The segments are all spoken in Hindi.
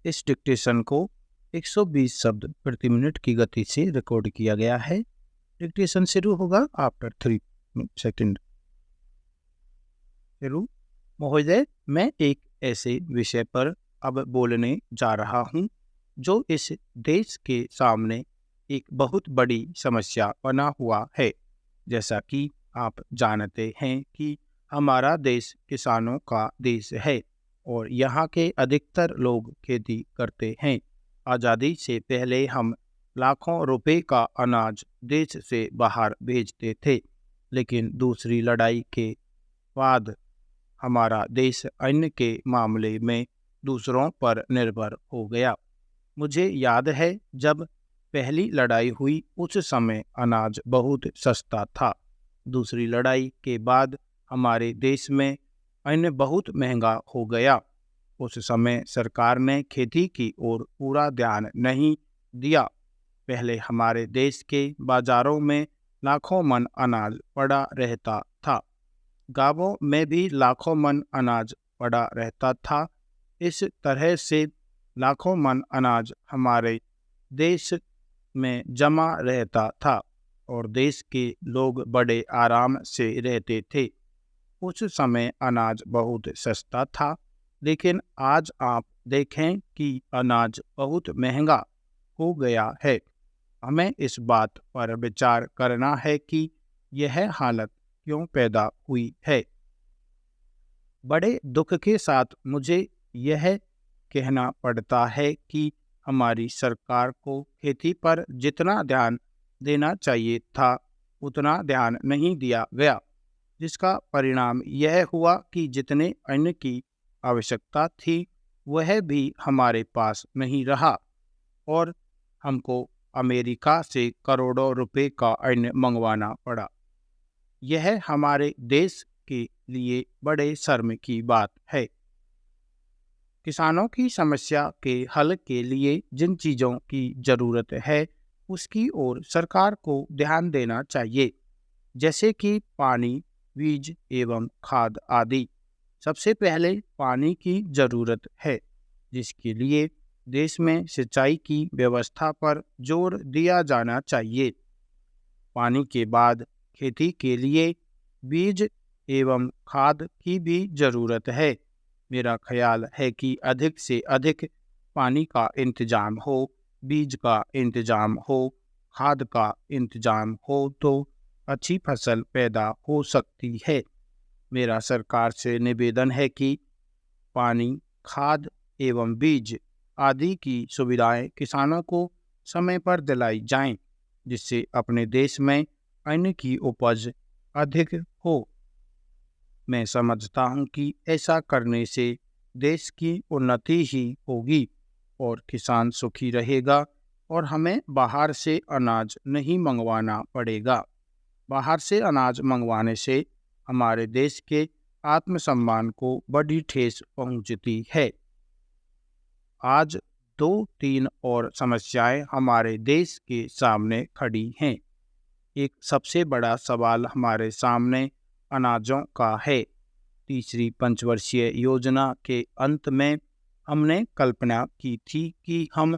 इस डिक्टेशन को 120 शब्द प्रति मिनट की गति से रिकॉर्ड किया गया है। डिक्टेशन शुरू होगा आफ्टर 3 सेकंड। शुरू। महोदय, मैं एक ऐसे विषय पर अब बोलने जा रहा हूँ जो इस देश के सामने एक बहुत बड़ी समस्या बना हुआ है। जैसा कि आप जानते हैं कि हमारा देश किसानों का देश है और यहाँ के अधिकतर लोग खेती करते हैं। आज़ादी से पहले हम लाखों रुपए का अनाज देश से बाहर भेजते थे, लेकिन दूसरी लड़ाई के बाद हमारा देश अन्न के मामले में दूसरों पर निर्भर हो गया। मुझे याद है जब पहली लड़ाई हुई उस समय अनाज बहुत सस्ता था। दूसरी लड़ाई के बाद हमारे देश में अन्न बहुत महंगा हो गया। उस समय सरकार ने खेती की ओर पूरा ध्यान नहीं दिया। पहले हमारे देश के बाजारों में लाखों मन अनाज पड़ा रहता था। गांवों में भी लाखों मन अनाज पड़ा रहता था। इस तरह से लाखों मन अनाज हमारे देश में जमा रहता था और देश के लोग बड़े आराम से रहते थे। उस समय अनाज बहुत सस्ता था, लेकिन आज आप देखें कि अनाज बहुत महंगा हो गया है। हमें इस बात पर विचार करना है कि यह हालत क्यों पैदा हुई है। बड़े दुख के साथ मुझे यह कहना पड़ता है कि हमारी सरकार को खेती पर जितना ध्यान देना चाहिए था उतना ध्यान नहीं दिया गया, जिसका परिणाम यह हुआ कि जितने अन्न की आवश्यकता थी वह भी हमारे पास नहीं रहा और हमको अमेरिका से करोड़ों रुपए का अन्न मंगवाना पड़ा। यह हमारे देश के लिए बड़े शर्म की बात है। किसानों की समस्या के हल के लिए जिन चीज़ों की ज़रूरत है उसकी ओर सरकार को ध्यान देना चाहिए, जैसे कि पानी, बीज एवं खाद आदि। सबसे पहले पानी की ज़रूरत है, जिसके लिए देश में सिंचाई की व्यवस्था पर जोर दिया जाना चाहिए। पानी के बाद खेती के लिए बीज एवं खाद की भी ज़रूरत है। मेरा ख्याल है कि अधिक से अधिक पानी का इंतजाम हो, बीज का इंतजाम हो, खाद का इंतजाम हो तो अच्छी फसल पैदा हो सकती है। मेरा सरकार से निवेदन है कि पानी, खाद एवं बीज आदि की सुविधाएं किसानों को समय पर दिलाई जाएं, जिससे अपने देश में अन्न की उपज अधिक हो। मैं समझता हूँ कि ऐसा करने से देश की उन्नति ही होगी और किसान सुखी रहेगा और हमें बाहर से अनाज नहीं मंगवाना पड़ेगा। बाहर से अनाज मंगवाने से हमारे देश के आत्मसम्मान को बड़ी ठेस पहुंचती है। आज 2-3 और समस्याएं हमारे देश के सामने खड़ी हैं। एक सबसे बड़ा सवाल हमारे सामने अनाजों का है। तीसरी पंचवर्षीय योजना के अंत में हमने कल्पना की थी कि हम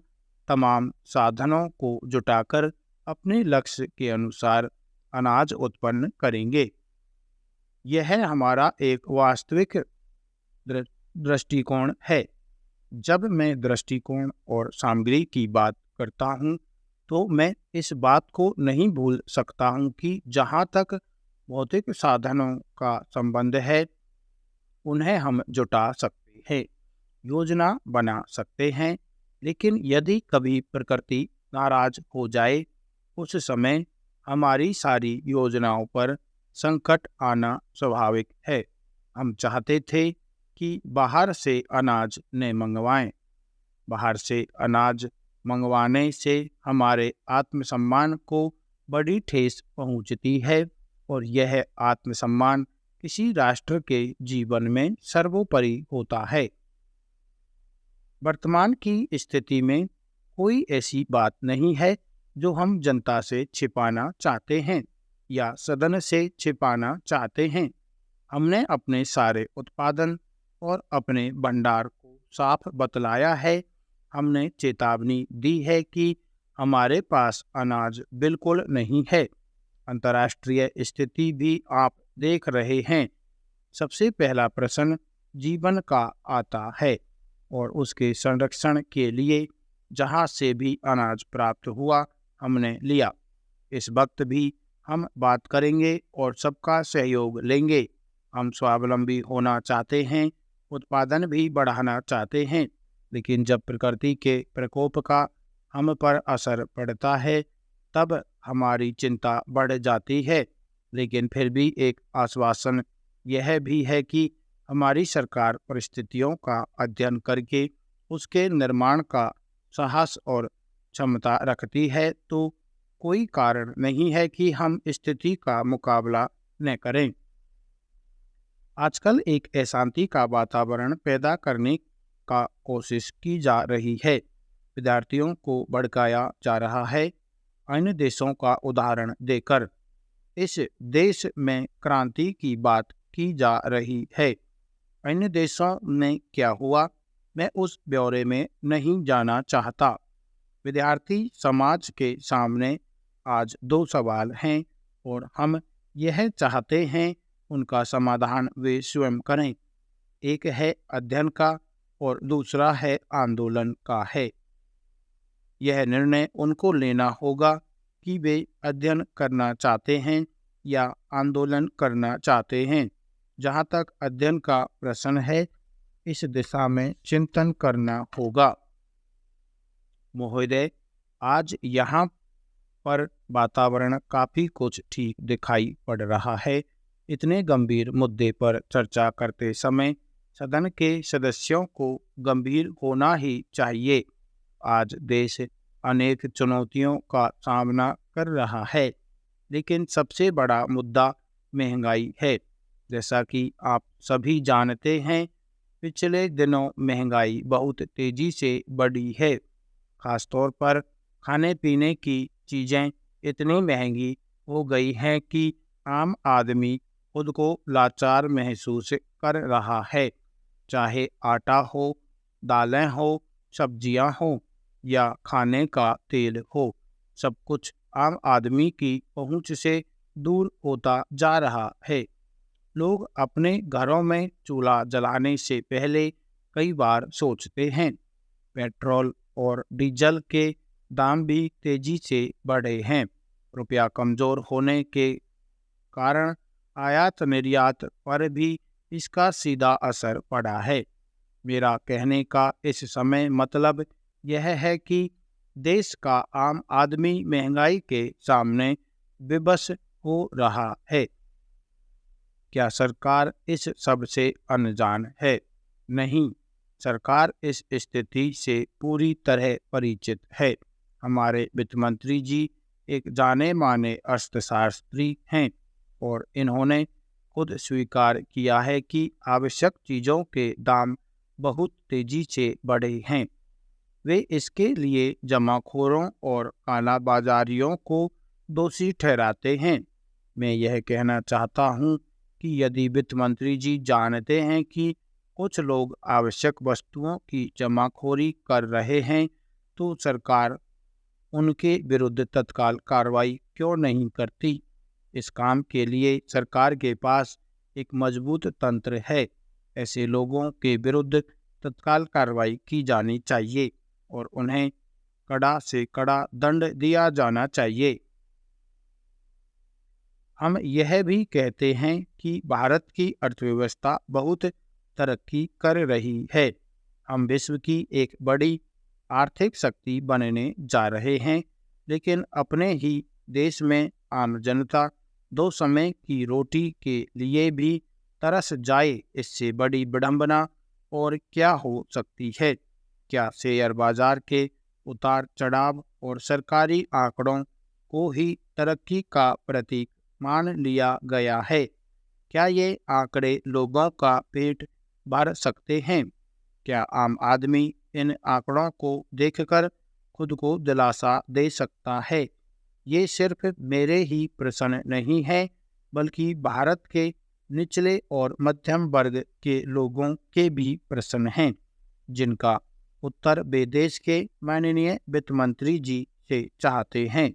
तमाम साधनों को जुटाकर अपने लक्ष्य के अनुसार अनाज उत्पन्न करेंगे। यह हमारा एक वास्तविक दृष्टिकोण है। जब मैं दृष्टिकोण और सामग्री की बात करता हूँ तो मैं इस बात को नहीं भूल सकता हूँ कि जहाँ तक भौतिक साधनों का संबंध है उन्हें हम जुटा सकते हैं, योजना बना सकते हैं, लेकिन यदि कभी प्रकृति नाराज हो जाए उस समय हमारी सारी योजनाओं पर संकट आना स्वाभाविक है। हम चाहते थे कि बाहर से अनाज न मंगवाएं। बाहर से अनाज मंगवाने से हमारे आत्मसम्मान को बड़ी ठेस पहुंचती है और यह आत्मसम्मान किसी राष्ट्र के जीवन में सर्वोपरि होता है। वर्तमान की स्थिति में कोई ऐसी बात नहीं है जो हम जनता से छिपाना चाहते हैं या सदन से छिपाना चाहते हैं। हमने अपने सारे उत्पादन और अपने भंडार को साफ बतलाया है हमने चेतावनी दी है कि हमारे पास अनाज बिल्कुल नहीं है। अंतर्राष्ट्रीय स्थिति भी आप देख रहे हैं। सबसे पहला प्रश्न जीवन का आता है और उसके संरक्षण के लिए जहाँ से भी अनाज प्राप्त हुआ हमने लिया। इस वक्त भी हम बात करेंगे और सबका सहयोग लेंगे। हम स्वावलंबी होना चाहते हैं, उत्पादन भी बढ़ाना चाहते हैं, लेकिन जब प्रकृति के प्रकोप का हम पर असर पड़ता है तब हमारी चिंता बढ़ जाती है। लेकिन फिर भी एक आश्वासन यह भी है कि हमारी सरकार परिस्थितियों का अध्ययन करके उसके निर्माण का साहस और क्षमता रखती है, तो कोई कारण नहीं है कि हम स्थिति का मुकाबला न करें। आजकल एक अशांति का वातावरण पैदा करने का कोशिश की जा रही है। विद्यार्थियों को भड़काया जा रहा है अन्य देशों का उदाहरण देकर। इस देश में क्रांति की बात की जा रही है। अन्य देशों में क्या हुआ, मैं उस ब्यौरे में नहीं जाना चाहता। विद्यार्थी समाज के सामने आज दो सवाल हैं और हम यह चाहते हैं उनका समाधान वे स्वयं करें। एक है अध्ययन का और दूसरा है आंदोलन का है। यह निर्णय उनको लेना होगा कि वे अध्ययन करना चाहते हैं या आंदोलन करना चाहते हैं। जहाँ तक अध्ययन का प्रश्न है, इस दिशा में चिंतन करना होगा। महोदय, आज यहाँ पर वातावरण काफी कुछ ठीक दिखाई पड़ रहा है। इतने गंभीर मुद्दे पर चर्चा करते समय सदन के सदस्यों को गंभीर होना ही चाहिए। आज देश अनेक चुनौतियों का सामना कर रहा है, लेकिन सबसे बड़ा मुद्दा महंगाई है। जैसा कि आप सभी जानते हैं, पिछले दिनों महंगाई बहुत तेजी से बढ़ी है। खासतौर पर खाने पीने की चीज़ें इतनी महंगी हो गई हैं कि आम आदमी खुद को लाचार महसूस कर रहा है। चाहे आटा हो, दालें हो, सब्जियां हो या खाने का तेल हो, सब कुछ आम आदमी की पहुंच से दूर होता जा रहा है। लोग अपने घरों में चूल्हा जलाने से पहले कई बार सोचते हैं। पेट्रोल और डीजल के दाम भी तेजी से बढ़े हैं। रुपया कमज़ोर होने के कारण आयात निर्यात पर भी इसका सीधा असर पड़ा है। मेरा कहने का इस समय मतलब यह है कि देश का आम आदमी महंगाई के सामने विवश हो रहा है। क्या सरकार इस सब से अनजान है? नहीं, सरकार इस स्थिति से पूरी तरह परिचित है। हमारे वित्त मंत्री जी एक जाने माने अर्थशास्त्री हैं और इन्होंने खुद स्वीकार किया है कि आवश्यक चीज़ों के दाम बहुत तेजी से बढ़े हैं। वे इसके लिए जमाखोरों और कालाबाजारियों को दोषी ठहराते हैं। मैं यह कहना चाहता हूँ कि यदि वित्त मंत्री जी जानते हैं कि कुछ लोग आवश्यक वस्तुओं की जमाखोरी कर रहे हैं, तो सरकार उनके विरुद्ध तत्काल कार्रवाई क्यों नहीं करती? इस काम के लिए सरकार के पास एक मजबूत तंत्र है। ऐसे लोगों के विरुद्ध तत्काल कार्रवाई की जानी चाहिए और उन्हें कड़ा से कड़ा दंड दिया जाना चाहिए। हम यह भी कहते हैं कि भारत की अर्थव्यवस्था बहुत तरक्की कर रही है। हम विश्व की एक बड़ी आर्थिक शक्ति बनने जा रहे हैं, लेकिन अपने ही देश में आम जनता दो समय की रोटी के लिए भी तरस जाए, इससे बड़ी विडंबना और क्या हो सकती है? क्या शेयर बाजार के उतार चढ़ाव और सरकारी आंकड़ों को ही तरक्की का प्रतीक मान लिया गया है? क्या ये आंकड़े लोगों का पेट भर सकते हैं? क्या आम आदमी इन आंकड़ों को देखकर खुद को दिलासा दे सकता है? ये सिर्फ मेरे ही प्रश्न नहीं है, बल्कि भारत के निचले और मध्यम वर्ग के लोगों के भी प्रश्न हैं, जिनका उत्तर वे देश के माननीय वित्त मंत्री जी से चाहते हैं।